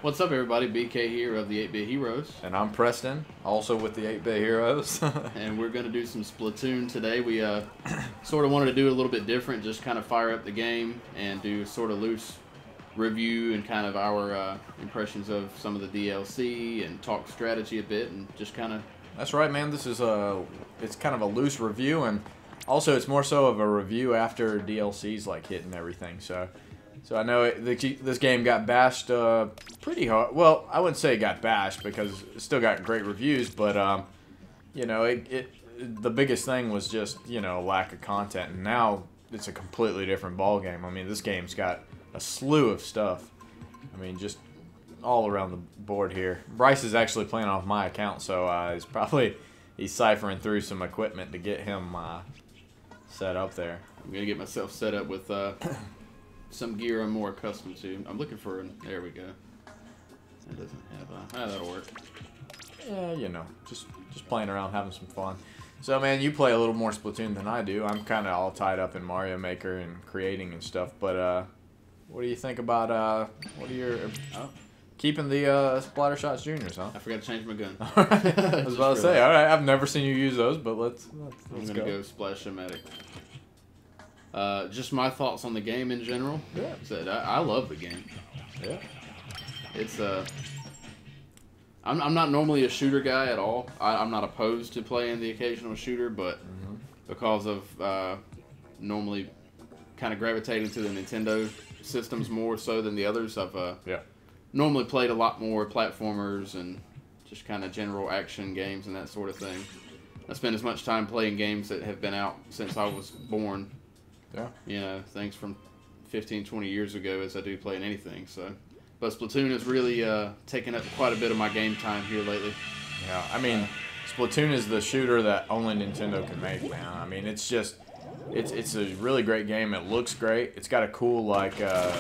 What's up, everybody? BK here of the 8-Bit Heroes. And I'm Preston, also with the 8-Bit Heroes. And we're going to do some Splatoon today. We sort of wanted to do a little bit different, just kind of fire up the game and do sort of loose review and kind of our impressions of some of the DLC and talk strategy a bit and just kind of... That's right, man. This is it's kind of a loose review, and also it's more so of a review after DLC's like hitting everything. So I know this game got bashed pretty hard. Well, I wouldn't say it got bashed because it still got great reviews, but you know, the biggest thing was just, you know, lack of content, and now it's a completely different ball game. I mean, this game's got a slew of stuff. I mean, just all around the board here. Bryce is actually playing off my account, so he's ciphering through some equipment to get him set up there. I'm gonna get myself set up with some gear I'm more accustomed to. I'm looking for there we go. That doesn't have that'll work. Yeah, you know, just playing around, having some fun. So, man, you play a little more Splatoon than I do. I'm kind of all tied up in Mario Maker and creating and stuff. But what do you think about what are your keeping the Splatter Shots Juniors, huh? I forgot to change my gun. I was about to say, all right, I've never seen you use those, but let's I'm gonna go Splash-O-Matic. Just my thoughts on the game in general. Yeah. I love the game. Yeah. It's I'm not normally a shooter guy at all. I'm not opposed to playing the occasional shooter, but because of normally kind of gravitating to the Nintendo systems more so than the others, I've normally played a lot more platformers and just kind of general action games and that sort of thing. I spend as much time playing games that have been out since I was born. Yeah. You know, things from 15, 20 years ago as I do playing anything. So, but Splatoon has really taken up quite a bit of my game time here lately. Yeah, I mean, Splatoon is the shooter that only Nintendo can make, man. I mean, it's just, it's a really great game. It looks great. It's got a cool, like, a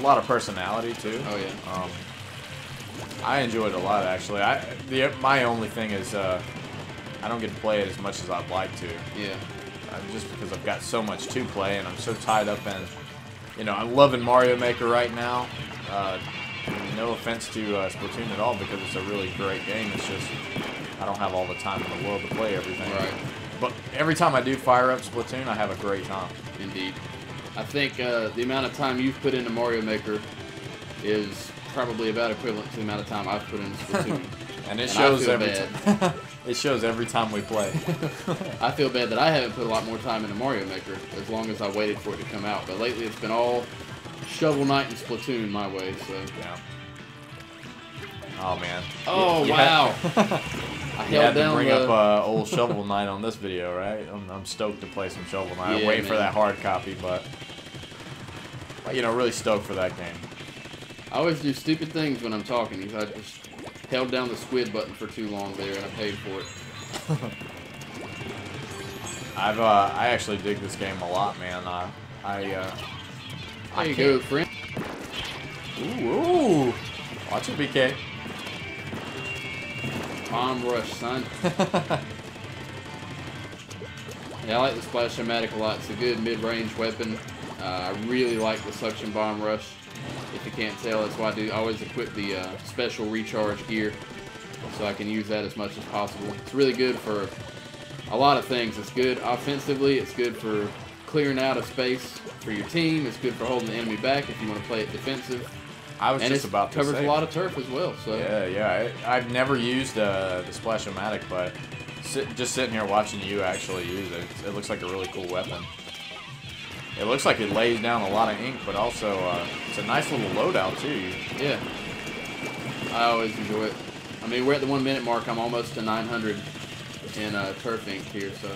lot of personality, too. Oh, yeah. I enjoy it a lot, actually. My only thing is I don't get to play it as much as I'd like to. Yeah. Just because I've got so much to play and I'm so tied up in, you know, I'm loving Mario Maker right now. No offense to Splatoon at all, because it's a really great game. It's just I don't have all the time in the world to play everything. Right. But every time I do fire up Splatoon, I have a great time. Indeed. I think the amount of time you've put into Mario Maker is probably about equivalent to the amount of time I've put into Splatoon. And it shows every time. It shows every time we play. I feel bad that I haven't put a lot more time into Mario Maker as long as I waited for it to come out. But lately it's been all Shovel Knight and Splatoon my way. So yeah. Oh man. Oh wow. I held down bring up old Shovel Knight on this video, right? I'm stoked to play some Shovel Knight. I'm waiting for that hard copy, but you know, really stoked for that game. I always do stupid things when I'm talking. I just held down the squid button for too long there, and I paid for it. I actually dig this game a lot, man. There you go, friend. Ooh, watch it, BK. Bomb rush, son. Yeah, I like the Splash-O-Matic a lot. It's a good mid-range weapon. I really like the suction bomb rush. If you can't tell, that's why I always equip the special recharge gear, so I can use that as much as possible. It's really good for a lot of things. It's good offensively. It's good for clearing out of space for your team. It's good for holding the enemy back if you want to play it defensive. I was just about to say. And it covers a lot of turf as well. So yeah. I've never used the Splash-O-Matic, but just sitting here watching you actually use it, it looks like a really cool weapon. It looks like it lays down a lot of ink, but also it's a nice little loadout too. Yeah, I always enjoy it. I mean, we're at the 1 minute mark. I'm almost to 900 in turf ink here, so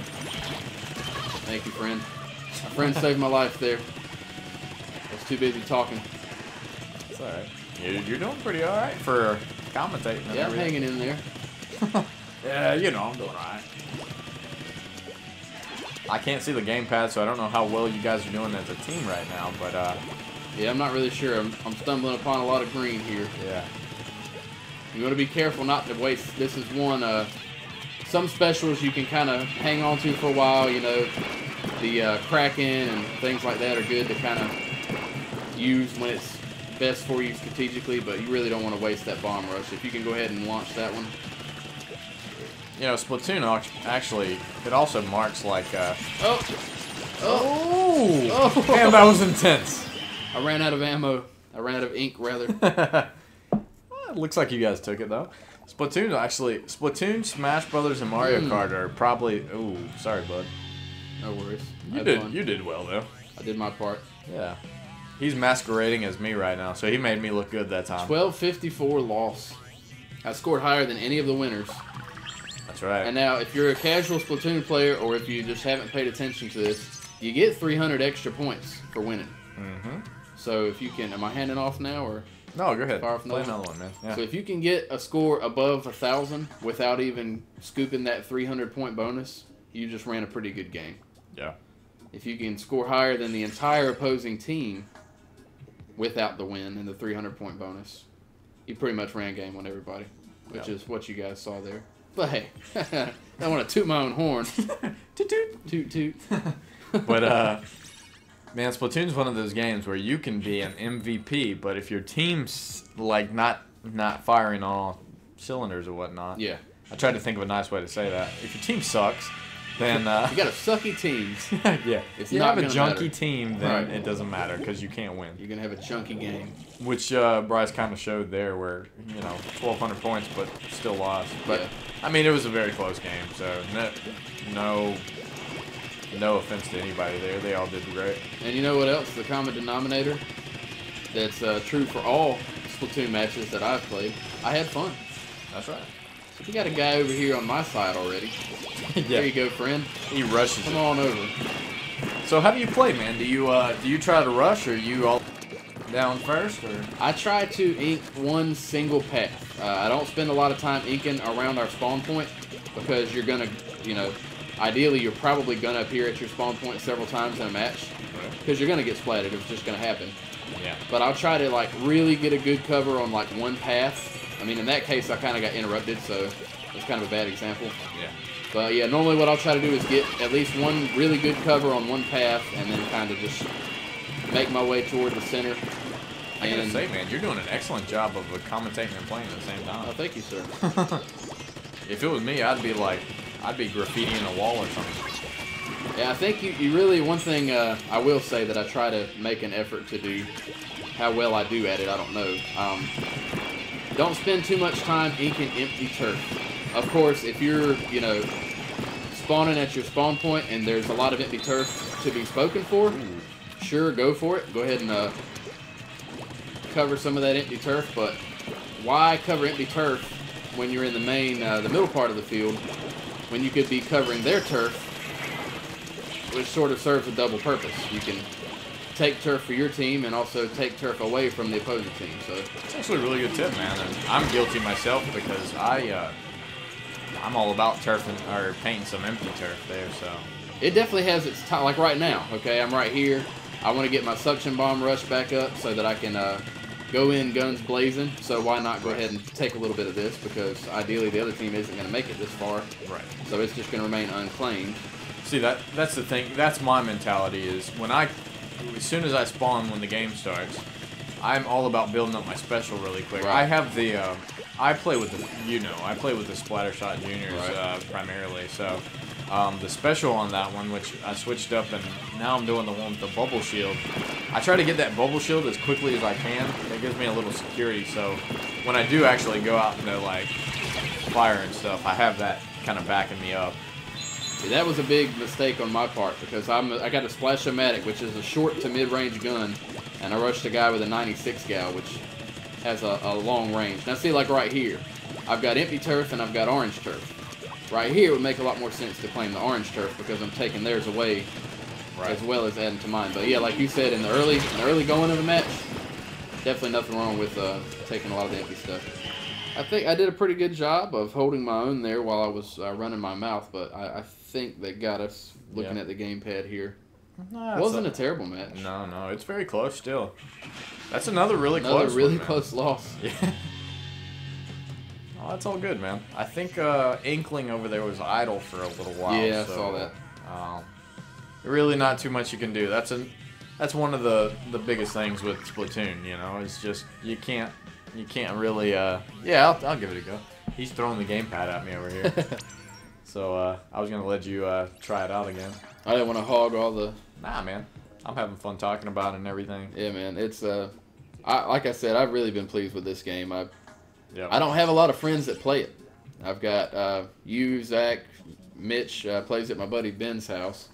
thank you, friend. My friend saved my life there. I was too busy talking. It's all right. You're doing pretty all right for commentating. Yeah, I'm hanging in there. Yeah, you know, I'm doing all right. I can't see the gamepad, so I don't know how well you guys are doing as a team right now, but yeah, I'm not really sure. I'm stumbling upon a lot of green here. Yeah. You want to be careful not to waste. This is one. Some specials you can kind of hang on to for a while. You know, the Krak-On and things like that are good to kind of use when it's best for you strategically, but you really don't want to waste that bomb rush. If you can go ahead and launch that one. You know, Splatoon actually, it also marks like, Oh! Damn, that was intense. I ran out of ammo. I ran out of ink, rather. Well, it looks like you guys took it, though. Splatoon, Smash Brothers, and Mario Kart are probably... Ooh, sorry, bud. No worries. You did well, though. I did my part. Yeah. He's masquerading as me right now, so he made me look good that time. 1254 loss. I scored higher than any of the winners. That's right. And now, if you're a casual Splatoon player, or if you just haven't paid attention to this, you get 300 extra points for winning. Mm-hmm. So if you can... Am I handing off now, or... No, go ahead. Play another one, man. Yeah. So if you can get a score above 1,000 without even scooping that 300-point bonus, you just ran a pretty good game. Yeah. If you can score higher than the entire opposing team without the win and the 300-point bonus, you pretty much ran game on everybody, which is what you guys saw there. But hey, I don't want to toot my own horn. Toot toot. Toot toot. But, man, Splatoon's one of those games where you can be an MVP, but if your team's, like, not firing on all cylinders or whatnot. Yeah. I tried to think of a nice way to say that. If your team sucks, then... you got a sucky team. Yeah. It's if you not have a junky matter. Team, then it doesn't matter because you can't win. You're going to have a chunky game. Which Bryce kind of showed there where, you know, 1,200 points, but still lost. But, yeah. I mean, it was a very close game, so no offense to anybody there. They all did great. And you know what else? The common denominator that's true for all Splatoon matches that I've played. I had fun. That's right. So we got a guy over here on my side already. Yeah. There you go, friend. He rushes. Come on over. So how do you play, man? Do you try to rush, or you all down first, or? I try to ink one single path. I don't spend a lot of time inking around our spawn point because you're gonna, you know, ideally you're probably gonna appear at your spawn point several times in a match because you're gonna get splatted. It's just gonna happen. Yeah. But I'll try to like really get a good cover on like one path. I mean, in that case, I kind of got interrupted, so it's kind of a bad example. Yeah. But yeah, normally what I'll try to do is get at least one really good cover on one path, and then kind of just make my way toward the center. I gotta say, man, you're doing an excellent job of commentating and playing at the same time. Oh, thank you, sir. If it was me, I'd be graffitiing a wall or something. Yeah, I think you really, one thing I will say that I try to make an effort to do, how well I do at it, I don't know. Don't spend too much time inking empty turf. Of course, if you're, you know, spawning at your spawn point and there's a lot of empty turf to be spoken for, sure, go for it. Go ahead and cover some of that empty turf, but why cover empty turf when you're in the main, the middle part of the field, when you could be covering their turf, which sort of serves a double purpose. You can take turf for your team and also take turf away from the opposing team. So it's actually a really good tip, man. And I'm guilty myself because I'm all about turfing or painting some empty turf there. So it definitely has its time. Like right now, okay, I'm right here. I want to get my suction bomb rush back up so that I can go in guns blazing. So why not go ahead and take a little bit of this, because ideally the other team isn't going to make it this far. Right. So it's just going to remain unclaimed. See, that's the thing. That's my mentality is as soon as I spawn when the game starts, I'm all about building up my special really quick. Right. I have the, I play with the Splatter Shot Juniors primarily. So the special on that one, which I switched up, and now I'm doing the one with the bubble shield. I try to get that bubble shield as quickly as I can. It gives me a little security. So when I do actually go out into like fire and stuff, I have that kind of backing me up. See, that was a big mistake on my part because I got a Splash-O-Matic, which is a short to mid-range gun, and I rushed a guy with a 96 gal, which has a long range. Now see, like right here, I've got empty turf and I've got orange turf. Right here would make a lot more sense to claim the orange turf because I'm taking theirs away as well as adding to mine. But yeah, like you said, in the early going of the match, definitely nothing wrong with taking a lot of the empty stuff. I think I did a pretty good job of holding my own there while I was running my mouth, but I think they got us looking at the gamepad here. No, it wasn't a terrible match. No, it's very close still. That's another really close loss. Yeah. Oh, that's all good, man. I think Inkling over there was idle for a little while. Yeah, so, I saw that. really not too much you can do. That's that's one of the biggest things with Splatoon. You know, it's just you can't really. Yeah, I'll give it a go. He's throwing the gamepad at me over here. So I was gonna let you try it out again. I didn't want to hog all the. Nah, man. I'm having fun talking about it and everything. Yeah, man. It's like I said, I've really been pleased with this game. I Yep. don't have a lot of friends that play it. I've got you, Zach, Mitch plays at my buddy Ben's house,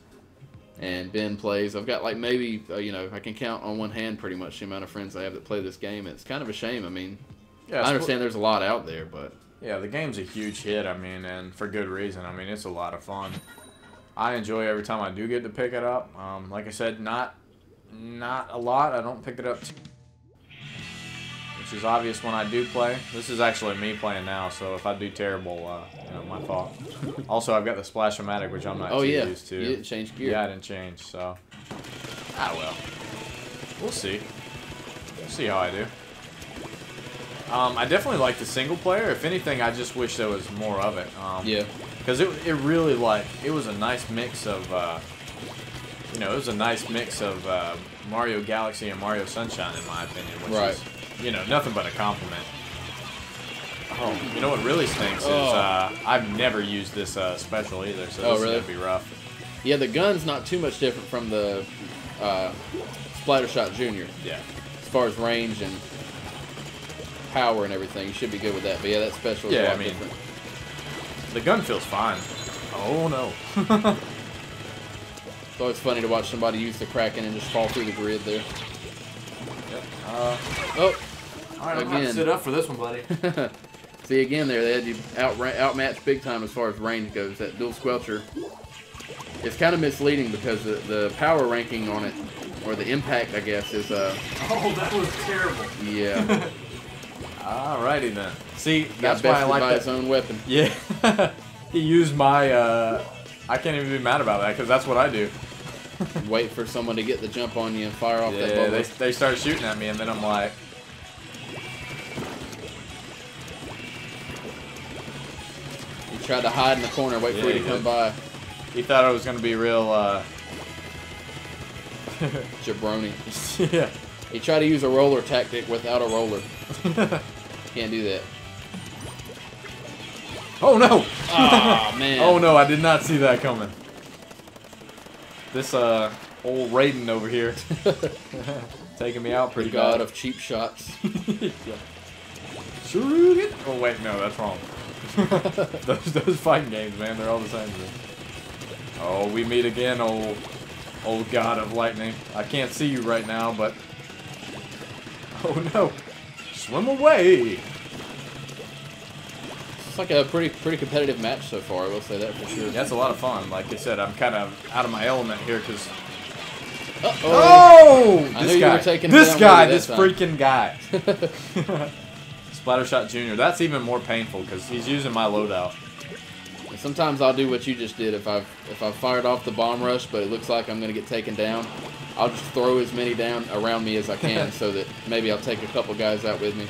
and Ben plays. I've got like maybe you know, I can count on one hand pretty much the amount of friends I have that play this game. It's kind of a shame. I mean, Yeah, I understand there's a lot out there, but yeah, the game's a huge hit. I mean, and for good reason. I mean, it's a lot of fun. I enjoy every time I do get to pick it up. Like I said, not a lot. I don't pick it up, which is obvious when I do play. This is actually me playing now, so if I do terrible, you know, my fault. Also, I've got the Splash-O-Matic, which I'm not too used to. You didn't change gear. Yeah, I didn't change, so well. We'll see. We'll see how I do. I definitely like the single player. If anything, I just wish there was more of it. Yeah. Because it really, like, it was a nice mix of, you know, it was a nice mix of Mario Galaxy and Mario Sunshine, in my opinion, which is, you know, nothing but a compliment. Oh, you know what really stinks is I've never used this special either, so this is going to be rough. Yeah, the gun's not too much different from the Splattershot Jr. Yeah. As far as range and power and everything, you should be good with that. But yeah, that special is a lot different. The gun feels fine. Oh no. It's always funny to watch somebody use the Krak-On and just fall through the grid there. Yep. Oh. Alright, I'm going to sit up for this one, buddy. See, again there, they had you outmatched big time as far as range goes. That dual Squelcher. It's kind of misleading because the power ranking on it, or the impact, I guess, is... Oh, that was terrible. Yeah. Alrighty then. See, that's why I like that. His own weapon. Yeah. He used my, I can't even be mad about that, because that's what I do. Wait for someone to get the jump on you and fire off that bubble. Yeah, they start shooting at me, and then I'm like... You tried to hide in the corner, wait for you to come by. He thought I was going to be real, jabroni. Yeah. He tried to use a roller tactic without a roller. Can't do that. Oh no! Oh man. Oh no, I did not see that coming. This old Raiden over here taking me out pretty God bad. of cheap shots. Yeah. Oh wait, no, that's wrong. those fighting games, man, they're all the same. Oh, we meet again, old God of Lightning. I can't see you right now, but oh no, swim away. It's like a pretty competitive match so far. I will say that for sure. Yeah, that's a lot of fun. Like I said, I'm kind of out of my element here because. Oh! This freaking guy. Splattershot Jr. That's even more painful because he's using my loadout. Sometimes I'll do what you just did. If I've fired off the bomb rush, but it looks like I'm going to get taken down, I'll just throw as many down around me as I can so that maybe I'll take a couple guys out with me.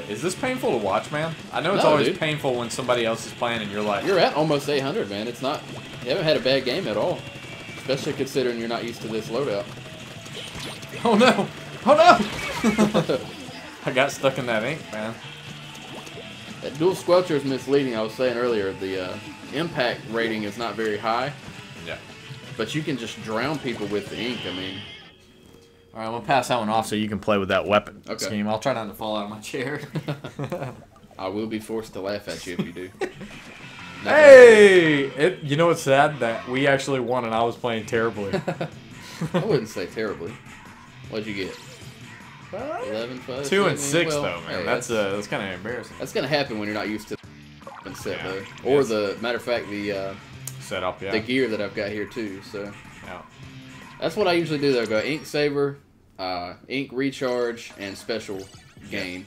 Is this painful to watch, man? I know it's always painful when somebody else is playing and you're like... You're at almost 800, man. It's not... You haven't had a bad game at all. Especially considering you're not used to this loadout. Oh no! Oh no! I got stuck in that ink, man. That dual Squelcher is misleading. I was saying earlier, the impact rating is not very high. Yeah. But you can just drown people with the ink, I mean... Alright, I'm going to pass that one off so you can play with that weapon scheme. I'll try not to fall out of my chair. I will be forced to laugh at you if you do. Hey! You know what's sad? That we actually won and I was playing terribly. I wouldn't say terribly. What'd you get? 11, 5, 2 and 6 well, though, man. Hey, that's kind of embarrassing. That's gonna happen when you're not used to the set though, or the matter of fact the setup, the gear that I've got here too. So yeah, that's what I usually do. Though, go ink saver, ink recharge, and special gain.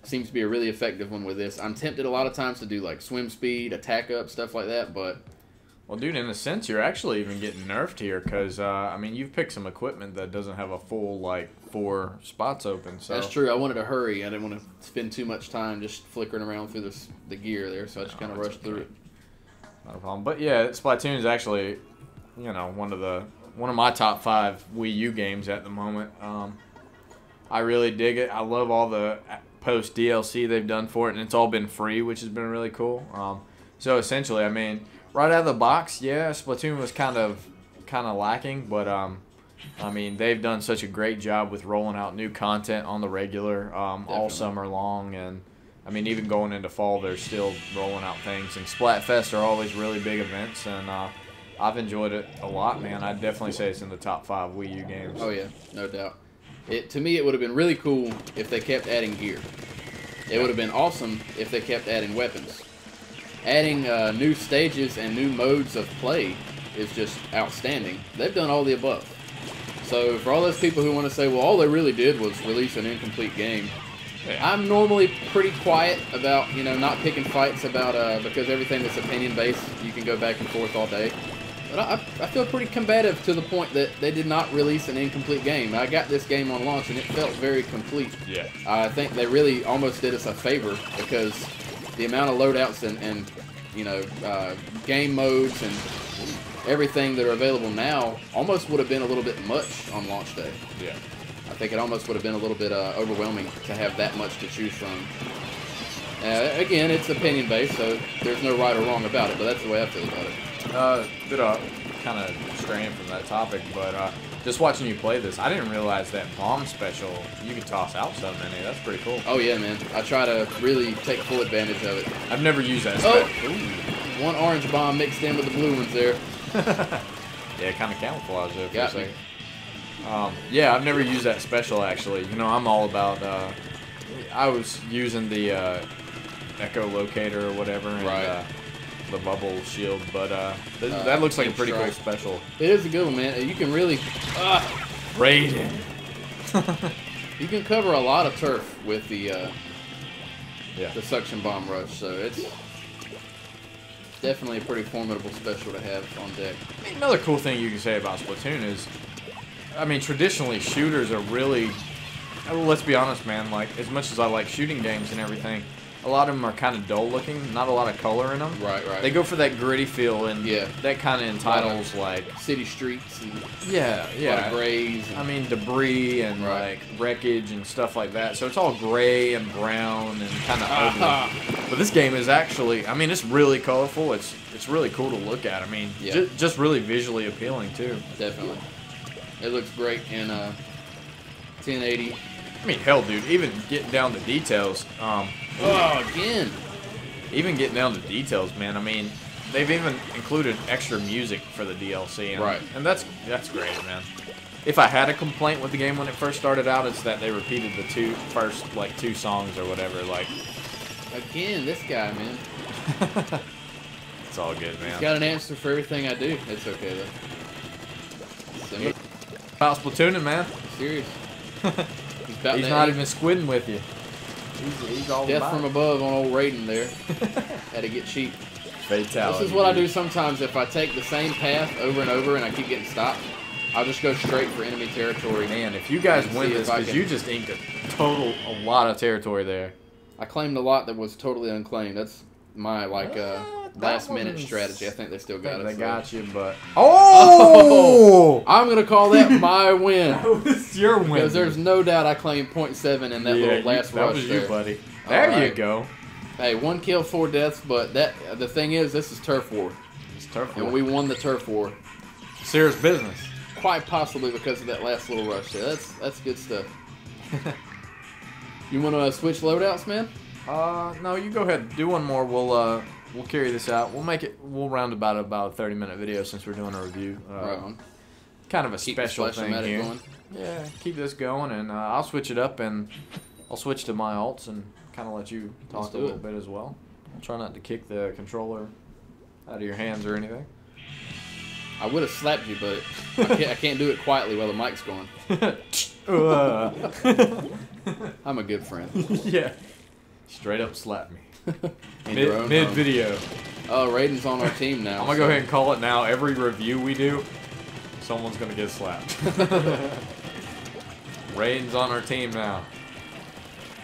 Seems to be a really effective one with this. I'm tempted a lot of times to do like swim speed, attack up, stuff like that, but. Well, dude, in a sense, you're actually even getting nerfed here because, I mean, you've picked some equipment that doesn't have a full, like, 4 spots open. So that's true. I wanted to hurry. I didn't want to spend too much time just flickering around through the gear there, so I just kind of rushed through it. Not a problem. But, yeah, Splatoon is actually, you know, one of the one of my top 5 Wii U games at the moment. I really dig it. I love all the post DLC they've done for it, and it's all been free, which has been really cool. So essentially, I mean, right out of the box, yeah, Splatoon was kind of lacking, but I mean, they've done such a great job with rolling out new content on the regular all summer long, and I mean, even going into fall, they're still rolling out things. And Splatfest are always really big events, and I've enjoyed it a lot, man. I'd definitely say it's in the top 5 Wii U games. Oh yeah, no doubt. To me, it would have been really cool if they kept adding gear. It would have been awesome if they kept adding weapons. Adding new stages and new modes of play is just outstanding. They've done all the above. So for all those people who want to say, well, all they really did was release an incomplete game, I'm normally pretty quiet about, you know, not picking fights about because everything that's opinion-based, you can go back and forth all day. But I feel pretty combative to the point that they did not release an incomplete game. I got this game on launch, and it felt very complete. Yeah. I think they really almost did us a favor because the amount of loadouts and you know, game modes and everything that are available now almost would have been a little bit much on launch day. Yeah. I think it almost would have been a little bit overwhelming to have that much to choose from. Again, it's opinion-based, so there's no right or wrong about it, but that's the way I feel about it. Bit of kind of straying from that topic, but just watching you play this, I didn't realize that bomb special, you could toss out so many. That's pretty cool. Oh, yeah, man. I try to really take full advantage of it. I've never used that special. Oh! One orange bomb mixed in with the blue ones there. Yeah, kind of camouflage there for Got a second. Yeah, I've never used that special, actually. You know, I'm all about, I was using the echo locator or whatever, and the bubble shield, but that looks like a pretty cool special. It is a good one, man. You can really... Raiden! You can cover a lot of turf with the suction bomb rush, so it's definitely a pretty formidable special to have on deck. Another cool thing you can say about Splatoon is, I mean, traditionally shooters are really, let's be honest, man, like, as much as I like shooting games and everything, a lot of them are kind of dull looking, not a lot of color in them. Right. They go for that gritty feel, and that kind of entitles, like, city streets and a lot of grays. I mean, debris and like wreckage and stuff like that. So it's all gray and brown and kind of ugly. But this game is actually, I mean, it's really colorful. It's really cool to look at. I mean, just really visually appealing too. Definitely. It looks great in 1080. I mean, hell, dude, even getting down to details. Again. Even getting down to details, man. I mean, they've even included extra music for the DLC. And, and that's great, man. If I had a complaint with the game when it first started out, it's that they repeated the first two songs or whatever. Like, again, this guy, man. It's all good, man. He's got an answer for everything I do. It's okay, though. About Splatooning, man. Serious. He's not even squidding with you. He's all Death about from above on old Raiden there. Had to get cheap. Fatality. This is what I do sometimes. If I take the same path over and over and I keep getting stopped, I'll just go straight for enemy territory. Man, if you guys win this, because you just inked a lot of territory there. I claimed a lot that was totally unclaimed. That's my last-minute strategy. I think they still got it. They got you, but I'm gonna call that my win. That was your win. Because there's no doubt I claimed 0.7 in that little last rush. That was you, buddy. There you go. Hey, 1 kill, 4 deaths, but the thing is, this is turf war. It's turf war. And we won the turf war. Serious business. Quite possibly because of that last little rush there. That's good stuff. You want to switch loadouts, man? No, you go ahead. Do one more. We'll carry this out. We'll round about a 30-minute video since we're doing a review. Right on. Kind of a special thing here. Going. Yeah, keep this going, and I'll switch it up, and I'll switch to my alts and kind of let you talk a little bit as well. I'll try not to kick the controller out of your hands or anything. I would have slapped you, but I can't do it quietly while the mic's going. I'm a good friend. Yeah. Straight up slap me. Mid video. Oh, Raiden's on our team now. I'm going to go ahead and call it now. Every review we do, someone's going to get slapped. Raiden's on our team now.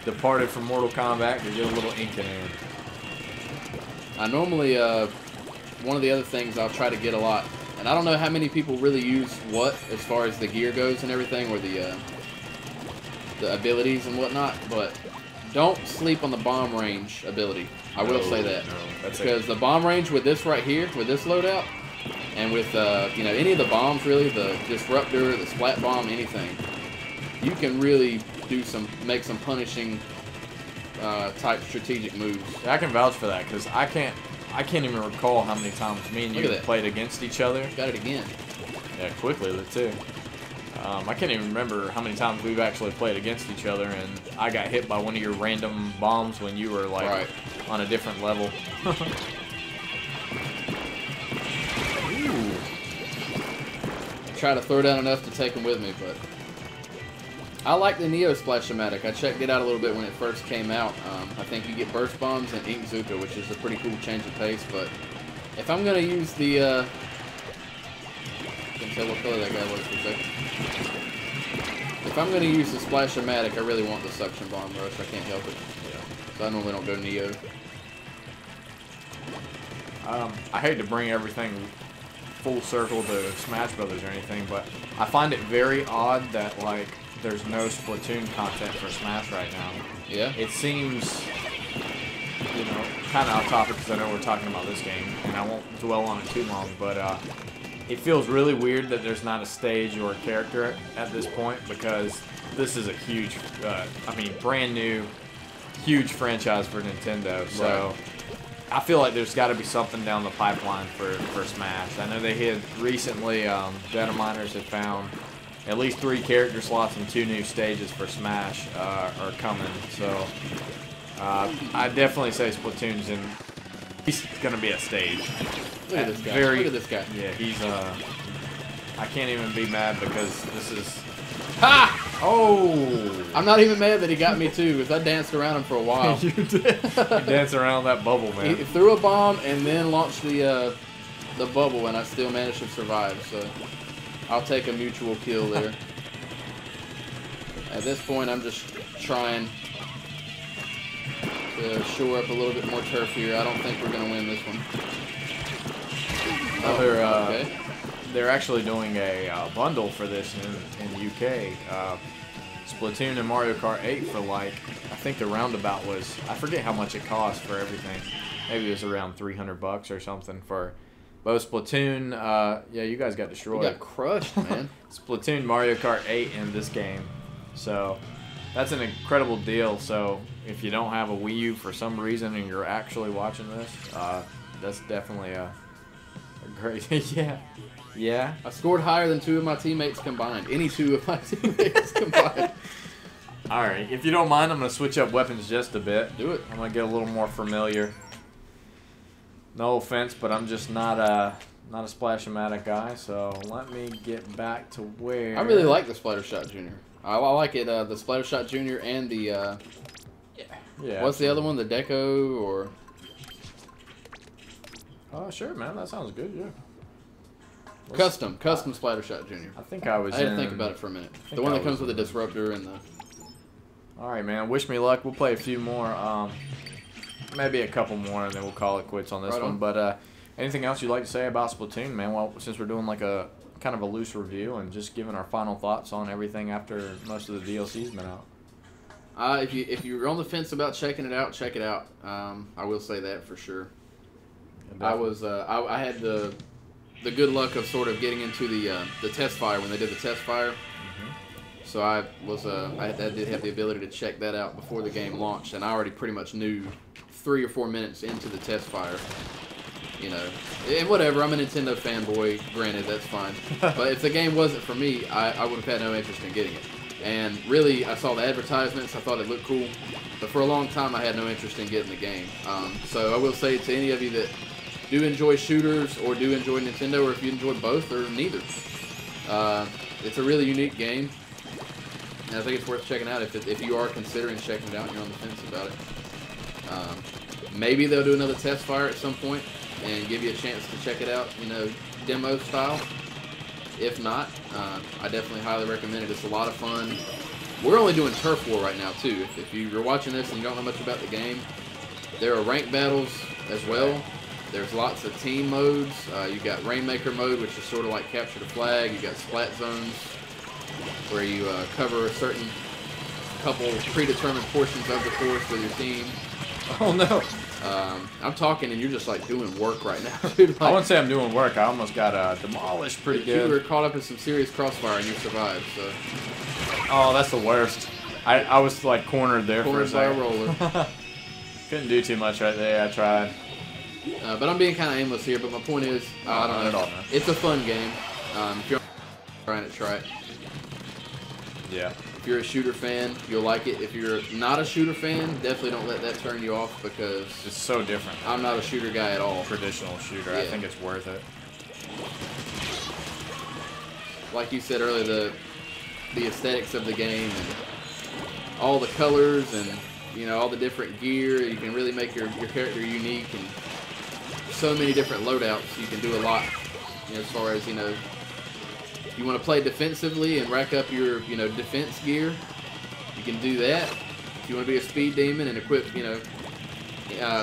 Departed from Mortal Kombat to get a little ink in hand. I normally, one of the other things I'll try to get a lot And I don't know how many people really use what as far as the gear goes and everything, or the abilities and whatnot, but don't sleep on the bomb range ability. I will say that. Because the bomb range with this right here, with this loadout, and with you know, any of the bombs really, the disruptor, the splat bomb, anything, you can really make some punishing type strategic moves. Yeah, I can vouch for that because I can't even recall how many times me and you played against each other. Got it again. Yeah, quickly too. I can't even remember how many times we've actually played against each other, and I got hit by one of your random bombs when you were like on a different level. Ooh. Try to throw down enough to take them with me, but I like the Neo Splash-O-Matic. I checked it out a little bit when it first came out. I think you get burst bombs and Ink Zuka, which is a pretty cool change of pace. But if I'm gonna use the, I can tell what color that guy was for a second. If I'm gonna use the Splash-O-Matic, I really want the Suction Bomb Rush. I can't help it. So I normally don't go Neo. I hate to bring everything full circle to Smash Brothers or anything, but I find it very odd that like there's no Splatoon content for Smash right now. Yeah. It seems, you know, kind of off topic because I know we're talking about this game, and I won't dwell on it too long, but it feels really weird that there's not a stage or a character at this point, because this is a huge, I mean, brand new, huge franchise for Nintendo. So I feel like there's got to be something down the pipeline for Smash. I know they had recently, data miners had found at least 3 character slots and 2 new stages for Smash are coming. So I definitely say Splatoon's in. He's going to be a stage. Look at this guy. Look at this guy. Yeah, he's I can't even be mad because this is. Ha! Oh! I'm not even mad that he got me too, because I danced around him for a while. You did. You danced around that bubble, man. He threw a bomb and then launched the bubble, and I still managed to survive. So I'll take a mutual kill there. At this point, I'm just trying to shore up a little bit more turf here. I don't think we're going to win this one. Okay. They're actually doing a bundle for this in the UK. Splatoon and Mario Kart 8 for like, I think the roundabout was, I forget how much it cost for everything. Maybe it was around $300 or something for both Splatoon. Yeah, you guys got destroyed. You got crushed, man. Splatoon, Mario Kart 8, and this game. So that's an incredible deal. So if you don't have a Wii U for some reason and you're actually watching this, that's definitely a great. Yeah. I scored higher than 2 of my teammates combined. Any 2 of my teammates combined. Alright, if you don't mind, I'm going to switch up weapons just a bit. Do it. I'm going to get a little more familiar. No offense, but I'm just not a Splash-O-Matic guy, so let me get back to where... I really like the Splattershot Jr. I like it, the Splattershot Jr. and the... Yeah. What's the other one? The Deco, or... Oh, sure, man. That sounds good, yeah. Custom Splattershot Jr. I think I was I had to think about it for a minute. The one that comes with the disruptor and the... Alright, man. Wish me luck. We'll play a few more. Maybe a couple more, and then we'll call it quits on this one. But anything else you'd like to say about Splatoon, man? Well, since we're doing like a kind of a loose review and just giving our final thoughts on everything after most of the DLC's been out. If you're on the fence about checking it out, check it out. I will say that for sure. I had the good luck of sort of getting into the test fire when they did the test fire. So I did have the ability to check that out before the game launched, and I already pretty much knew 3 or 4 minutes into the test fire, you know, and whatever. I'm a Nintendo fanboy, granted, that's fine. But if the game wasn't for me, I would have had no interest in getting it. And really, I saw the advertisements, I thought it looked cool, but for a long time I had no interest in getting the game. So I will say to any of you that do enjoy shooters or do enjoy Nintendo, or if you enjoy both or neither, it's a really unique game. And I think it's worth checking out if you are considering checking it out and you're on the fence about it. Maybe they'll do another test fire at some point and give you a chance to check it out, you know, demo style. If not, I definitely highly recommend it. It's a lot of fun. We're only doing Turf War right now, too. If you're watching this and you don't know much about the game, there are ranked battles as well. There's lots of team modes. You got Rainmaker mode, which is sort of like capture the flag. You got Splat zones, where you cover a certain couple predetermined portions of the course with your team. Oh no. I'm talking and you're just like doing work right now, dude. Like, I wouldn't say I'm doing work. I almost got demolished pretty good. You were caught up in some serious crossfire and you survived, so. Oh, that's the worst. I was like cornered there for a second. Cornered by a roller. Couldn't do too much right there. I tried. But I'm being kind of aimless here, but my point is, I don't know. It's a fun game. If you're trying it, try it. Yeah. If you're a shooter fan, you'll like it. If you're not a shooter fan, definitely don't let that turn you off because it's so different. I'm not a shooter guy at all. Traditional shooter. Yeah. I think it's worth it. Like you said earlier, the aesthetics of the game and all the colors and all the different gear. You can really make your character unique and so many different loadouts. You can do a lot as far as you want to play defensively and rack up your defense gear, you can do that. If you want to be a speed demon and equip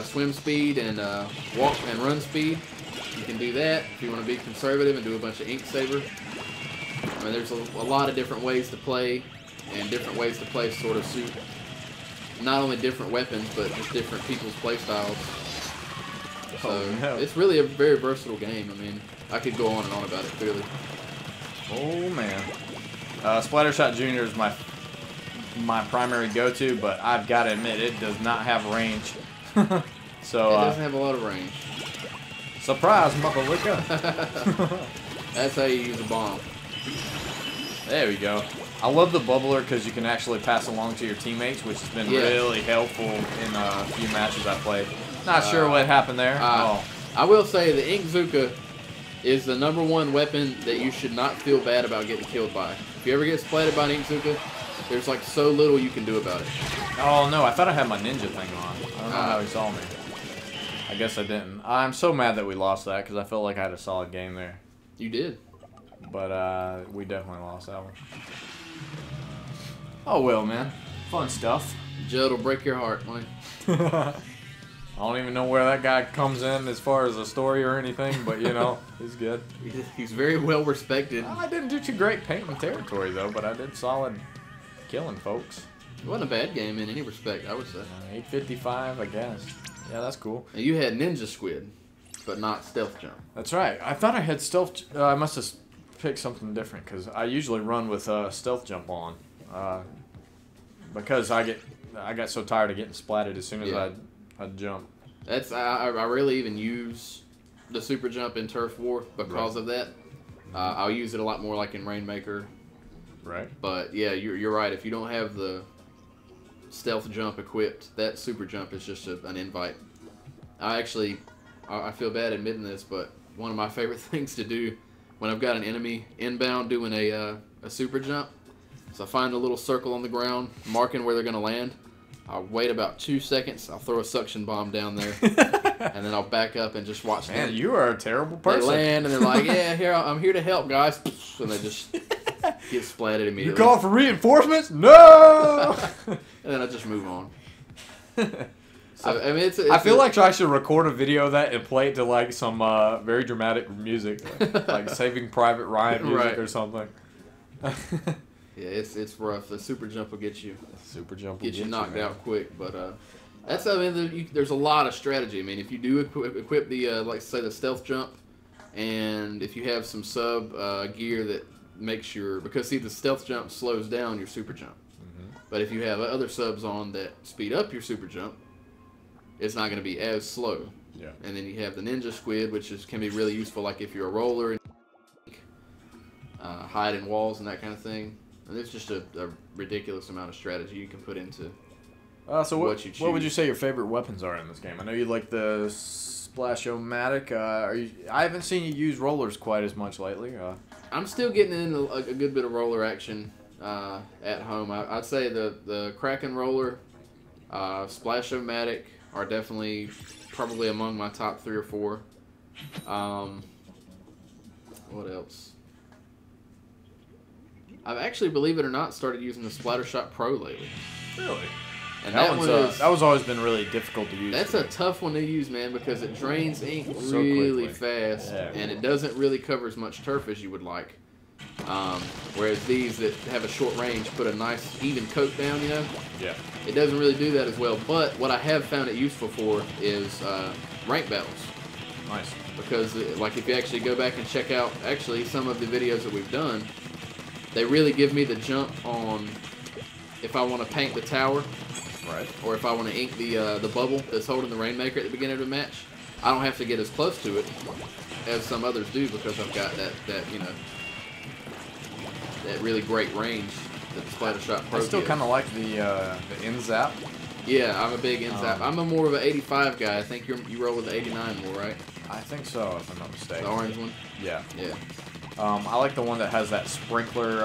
swim speed and walk and run speed, you can do that. If you want to be conservative and do a bunch of ink saber, I mean there's a lot of different ways to play and different ways to play sort of suit not only different weapons but just different people's play styles. So it's really a very versatile game. I mean, I could go on and on about it clearly. Oh man, Splattershot Jr. is my primary go-to, but I've got to admit it does not have range. So it doesn't have a lot of range. Surprise, motherfucker! That's how you use a bomb. There we go. I love the bubbler because you can actually pass along to your teammates, which has been really helpful in a few matches I've played. Not sure what happened there. I will say the Inkzooka is the #1 weapon that you should not feel bad about getting killed by. If you ever get splatted by an Inkzooka, there's like so little you can do about it. Oh no, I thought I had my ninja thing on. I don't know how he saw me. I guess I didn't. I'm so mad that we lost that because I felt like I had a solid game there. You did. But we definitely lost that one. Oh well, man. Fun stuff. Judd will break your heart, Mike. I don't even know where that guy comes in as far as a story or anything, but he's good. He's very well respected. I didn't do too great painting territory though, but I did solid killing folks. It wasn't a bad game in any respect, I would say. 855, I guess. Yeah, that's cool. Now, you had Ninja Squid, but not Stealth Jump. That's right. I thought I had Stealth. I must have picked something different because I usually run with Stealth Jump on, because I got so tired of getting splatted as soon as I'd jump. That's I rarely even use the super jump in Turf War because of that. I'll use it a lot more like in Rainmaker. Right. But yeah, you're right. If you don't have the stealth jump equipped, that super jump is just an invite. I feel bad admitting this, but one of my favorite things to do when I've got an enemy inbound doing a super jump, is I find a little circle on the ground marking where they're going to land. I'll wait about 2 seconds. I'll throw a suction bomb down there, and then I'll back up and just watch them. Man, you are a terrible person. They land, and they're like, "Yeah, I'm here to help, guys," and they just get splatted immediately. You call for reinforcements? No. And then I just move on. So I mean, I feel like I should record a video of that and play it to like some very dramatic music, like Saving Private Ryan music or something. Yeah, it's rough. The super jump will get you. Super jump will get you knocked out quick. But there's a lot of strategy. I mean, if you do equip the like say the stealth jump, and if you have some sub gear that makes because see the stealth jump slows down your super jump. But if you have other subs on that speed up your super jump, it's not going to be as slow. Yeah. And then you have the ninja squid, which can be really useful, like if you're a roller and hide in walls and that kind of thing. And there's just a ridiculous amount of strategy you can put into what you choose. What would you say your favorite weapons are in this game? I know you like the Splash-O-Matic. I haven't seen you use rollers quite as much lately. I'm still getting in a good bit of roller action at home. I'd say the Krak-On roller, Splash-O-Matic are definitely probably among my top 3 or 4. What else? I've actually, believe it or not, started using the Splattershot Pro lately. Really? And that was always been really difficult to use. That's a tough one to use, man, because it drains ink so really quickly. fast, Yeah. and it doesn't really cover as much turf as you would like. Whereas these that have a short range put a nice even coat down, you know? Yeah. It doesn't really do that as well. But what I have found it useful for is rank battles. Nice. Because, like, if you actually go back and check out, actually, some of the videos that we've done, they really give me the jump on if I want to paint the tower. Right. Or if I want to ink the bubble that's holding the Rainmaker at the beginning of the match, I don't have to get as close to it as some others do because I've got that you know, that really great range that the Splattershot Pro I still gives. kind of like the in zap. Yeah, I'm a big Inzap. I'm a more of an 85 guy. I think you roll with the 89 more, right? I think so, if I'm not mistaken. The orange one? Yeah. Yeah. I like the one that has that sprinkler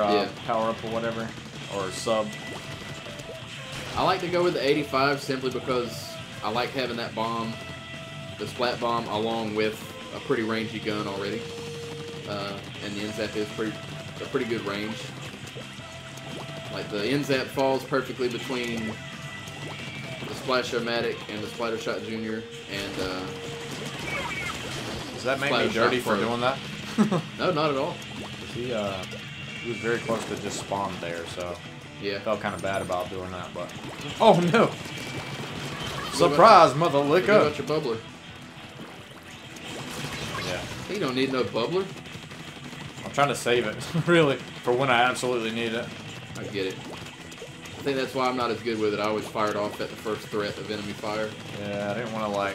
power up or whatever, or sub. I like to go with the 85 simply because I like having that bomb, the Splat bomb, along with a pretty rangy gun already. And the Inzap is a pretty good range. Like the Inzap falls perfectly between the Splash-O-Matic and the Splattershot Junior, and Does that make me dirty for doing that? no, not at all. He was very close to just spawn there, so Yeah. I felt kind of bad about doing that, but oh no! Surprise, mother What liquor! about your bubbler? Yeah, You don't need no bubbler. I'm trying to save it, really, for when I absolutely need it. I get it. I think that's why I'm not as good with it. I always fired off at the first threat of enemy fire. Yeah, I didn't want to like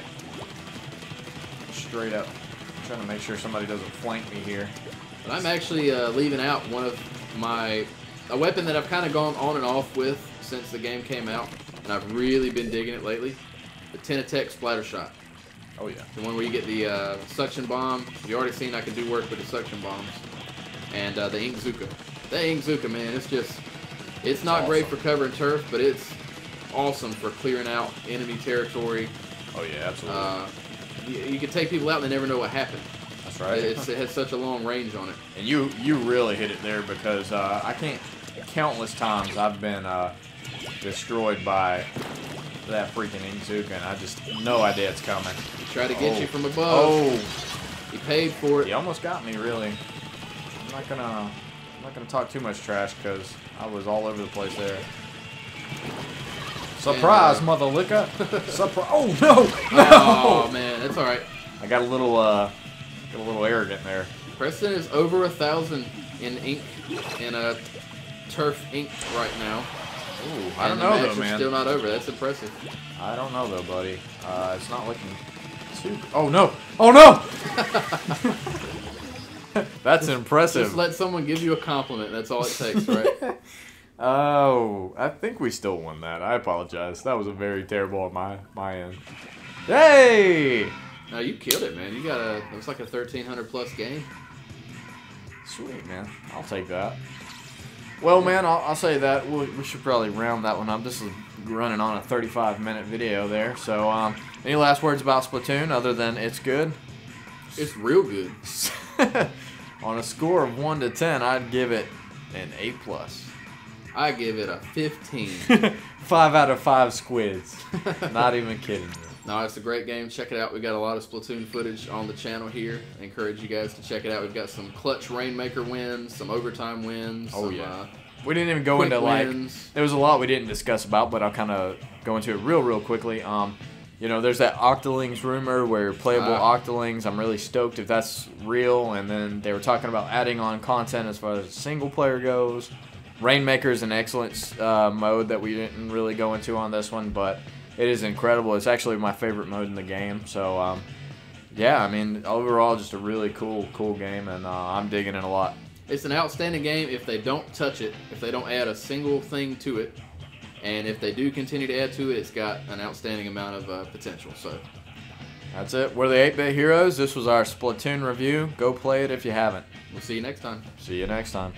straight up. I'm trying to make sure somebody doesn't flank me here. But I'm actually leaving out one of a weapon that I've kind of gone on and off with since the game came out, and I've really been digging it lately. The Tenatech Splattershot. Oh yeah. The one where you get the suction bomb. You already seen I can do work with the suction bombs. And the Ink Zuka. That Ink Zuka, man, it's not great for covering turf, but it's awesome for clearing out enemy territory. Oh yeah, absolutely. You can take people out and they never know what happened. That's right. It has such a long range on it. And you really hit it there because I can't countless times I've been destroyed by that freaking Inzuka, and I just no idea it's coming. He tried to get you from above. Oh, He paid for it. he almost got me. Really. I'm not gonna talk too much trash because I was all over the place there. Surprise, mother liquor! Surprise! Oh no! No! Oh man, that's all right. I got a little arrogant there. Preston is over 1,000 in ink in a turf ink right now. Ooh, I don't And know the though, match is man. still not over. That's impressive. I don't know though, buddy. It's not looking too. Oh no! Oh no! That's impressive. Just let someone give you a compliment. That's all it takes, right? Oh, I think we still won that. I apologize. That was a very terrible on my end. Hey! No, you killed it, man. You got it was like a 1,300 plus game. Sweet, man. I'll take that. Well, man, I'll say that. We should probably round that one up. This is running on a 35-minute video there. So, any last words about Splatoon other than it's good? It's real good. On a score of 1 to 10, I'd give it an A+. I give it a 15. 5 out of 5 squids. Not even kidding you. No, it's a great game. Check it out. We got a lot of Splatoon footage on the channel here. I encourage you guys to check it out. We've got some clutch Rainmaker wins, some overtime wins. Oh, some, yeah. We didn't even go quick into, like, wins. there was a lot we didn't discuss about, but I'll kind of go into it real quickly. You know, there's that Octolings rumor where playable Octolings, I'm really stoked if that's real. And then they were talking about adding on content as far as single player goes. Rainmaker is an excellent mode that we didn't really go into on this one, but it is incredible. It's actually my favorite mode in the game. So, yeah, I mean, overall, just a really cool game, and I'm digging it a lot. It's an outstanding game if they don't touch it, if they don't add a single thing to it, and if they do continue to add to it, it's got an outstanding amount of potential. So that's it. We're the 8-Bit Heroes. This was our Splatoon review. Go play it if you haven't. we'll see you next time. See you next time.